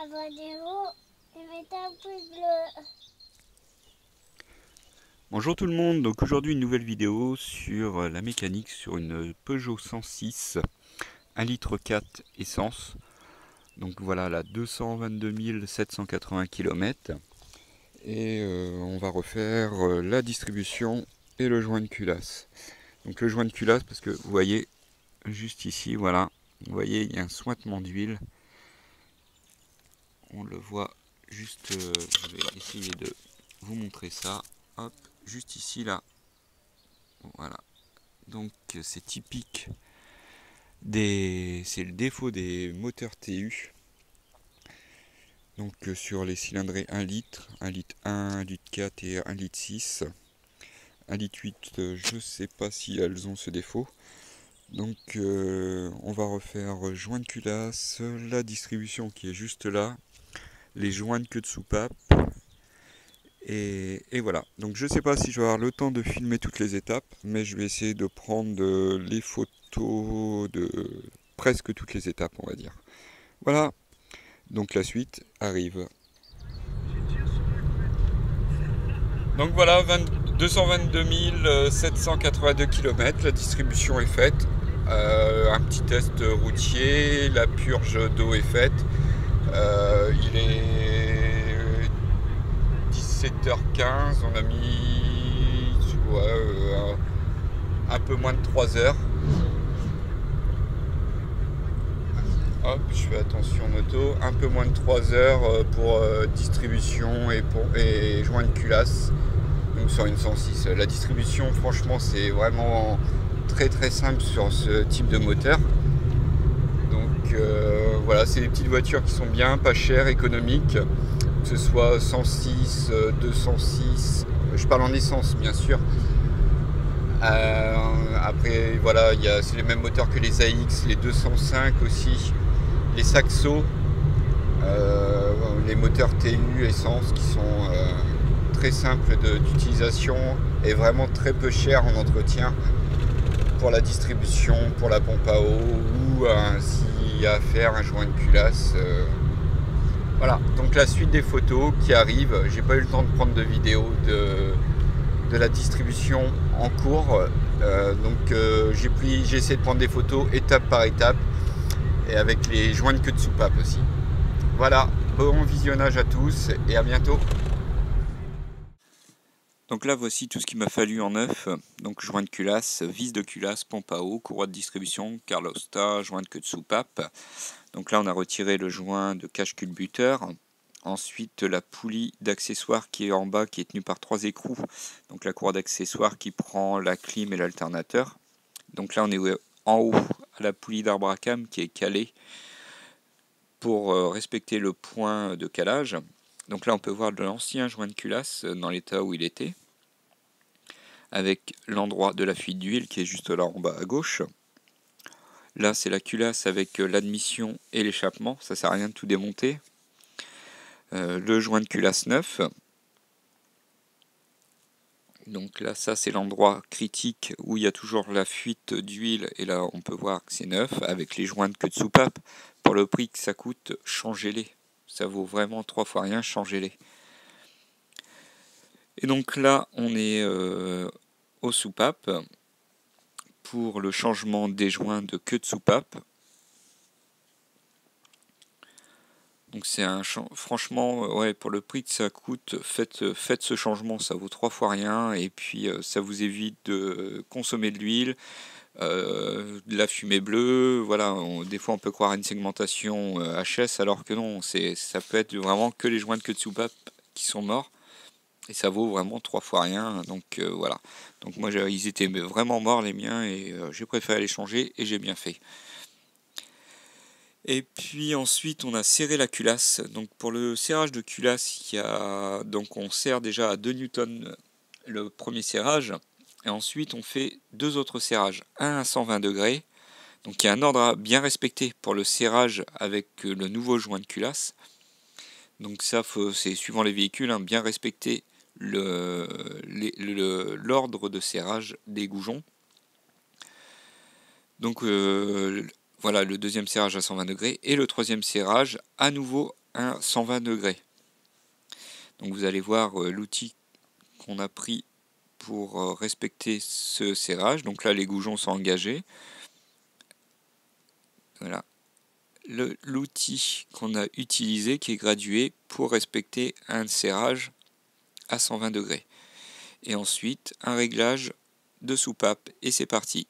abonnez-vous et mettez un pouce bleu. Bonjour tout le monde, donc aujourd'hui une nouvelle vidéo sur la mécanique sur une Peugeot 106 1,4 litre essence. Donc voilà, la 222 780 km. Et on va refaire la distribution et le joint de culasse. Donc le joint de culasse, parce que vous voyez juste ici, voilà, vous voyez il y a un sointement d'huile. On le voit juste, je vais essayer de vous montrer ça. Hop, juste ici là, voilà. Donc c'est typique c'est le défaut des moteurs TU. Donc sur les cylindrés 1 litre, 1 litre 1, 1 litre 4 et 1 litre 6. 1 litre 8, je sais pas si elles ont ce défaut. Donc on va refaire joint de culasse, la distribution qui est juste là, les joints de queue de soupape. Et voilà, donc je sais pas si je vais avoir le temps de filmer toutes les étapes, mais je vais essayer de prendre les photos de presque toutes les étapes, on va dire. Voilà, donc la suite arrive. Donc voilà, 222 782 km, la distribution est faite. Un petit test routier, la purge d'eau est faite. Il est 17h15, on a mis un peu moins de 3 heures. Hop, je fais attention moto, un peu moins de 3 heures pour distribution et joint de culasse. Donc sur une 106. La distribution, franchement, c'est vraiment très simple sur ce type de moteur. Donc voilà, c'est des petites voitures qui sont bien, pas chères, économiques, que ce soit 106, 206, je parle en essence bien sûr. Après voilà, c'est les mêmes moteurs que les AX, les 205 aussi, les Saxo, les moteurs TU essence qui sont très simples d'utilisation et vraiment très peu chers en entretien pour la distribution, pour la pompe à eau ou s'il y a à faire un joint de culasse. Voilà, donc la suite des photos qui arrivent. J'ai pas eu le temps de prendre de vidéo de la distribution en cours. J'ai essayé de prendre des photos étape par étape et avec les joints de queue de soupape aussi. Voilà, bon visionnage à tous et à bientôt. Donc là voici tout ce qu'il m'a fallu en neuf. Donc joint de culasse, vis de culasse, pompe à eau, courroie de distribution, Carlosta, joint de queue de soupape. Donc là on a retiré le joint de cache-culbuteur. Ensuite la poulie d'accessoires qui est en bas, qui est tenue par 3 écrous. Donc la courroie d'accessoires qui prend la clim et l'alternateur. Donc là on est en haut à la poulie d'arbre à cam qui est calée pour respecter le point de calage. Donc là on peut voir de l'ancien joint de culasse dans l'état où il était, avec l'endroit de la fuite d'huile qui est juste là en bas à gauche. Là c'est la culasse avec l'admission et l'échappement, ça sert à rien de tout démonter. Le joint de culasse neuf. Donc là ça c'est l'endroit critique où il y a toujours la fuite d'huile et là on peut voir que c'est neuf avec les joints de queue de soupape. Pour le prix que ça coûte, changez-les. Ça vaut vraiment 3 fois rien, changez-les. Et donc là on est aux soupapes pour le changement des joints de queue de soupape. Donc c'est franchement, ouais, pour le prix que ça coûte, faites ce changement, ça vaut 3 fois rien, et puis ça vous évite de consommer de l'huile, de la fumée bleue, voilà, des fois on peut croire à une segmentation HS, alors que non, ça peut être vraiment que les joints de queue de soupape qui sont morts, et ça vaut vraiment 3 fois rien, donc voilà. Donc moi ils étaient vraiment morts les miens, et j'ai préféré les changer, et j'ai bien fait. Et puis ensuite on a serré la culasse. Donc pour le serrage de culasse, donc on serre déjà à 2 newtons le premier serrage. Et ensuite on fait 2 autres serrages. Un à 120 degrés. Donc il y a un ordre à bien respecter pour le serrage avec le nouveau joint de culasse. Donc ça c'est suivant les véhicules, bien respecter l'ordre de serrage des goujons. Donc voilà le deuxième serrage à 120 degrés et le troisième serrage à nouveau à 120 degrés. Donc vous allez voir l'outil qu'on a pris pour respecter ce serrage. Donc là les goujons sont engagés. Voilà. L'outil qu'on a utilisé qui est gradué pour respecter un serrage à 120 degrés. Et ensuite un réglage de soupape et c'est parti.